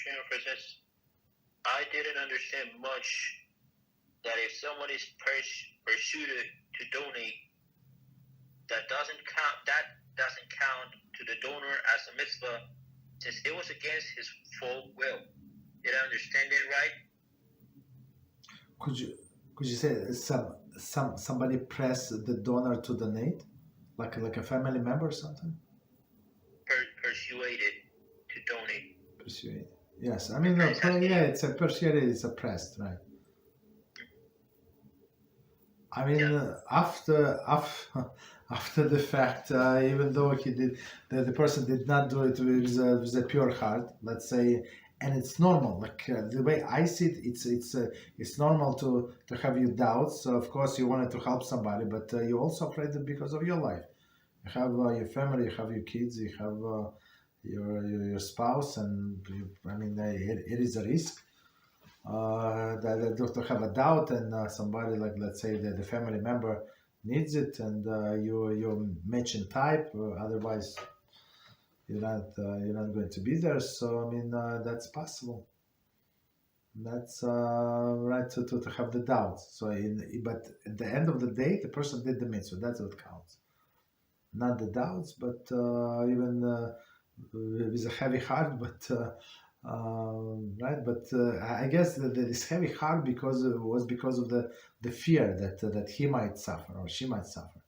question. For instance, I didn't understand much that if someone is pursued to donate, that doesn't count. That doesn't count to the donor as a mitzvah, since it was against his full will. Did I understand it right? Could you say somebody press the donor to donate, like a family member or something? Persuaded to donate. Persuaded. Yes, I mean, it's a persuaded. It's a pressed, right? I mean, after the fact, even though the person did not do it with a pure heart, let's say, and it's normal. Like the way I see it, it's normal to have your doubts. So of course, you wanted to help somebody, but you also afraid that because of your life. You have your family, you have your kids, you have your spouse, and it is a risk. To have a doubt, and somebody, like, let's say, the family member needs it, and you matching type, otherwise you're not going to be there. So I mean, that's possible. That's right, to have the doubts. So but at the end of the day, the person did the mitzvah. That's what counts, not the doubts, but even with a heavy heart, but right. But I guess this heavy heart because of the fear that he might suffer or she might suffer.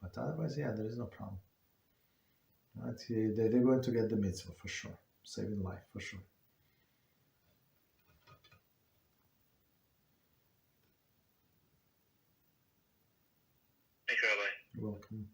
But otherwise, yeah, there is no problem. Right? They're going to get the mitzvah for sure, saving life for sure. Thanks, Rabbi. You're welcome.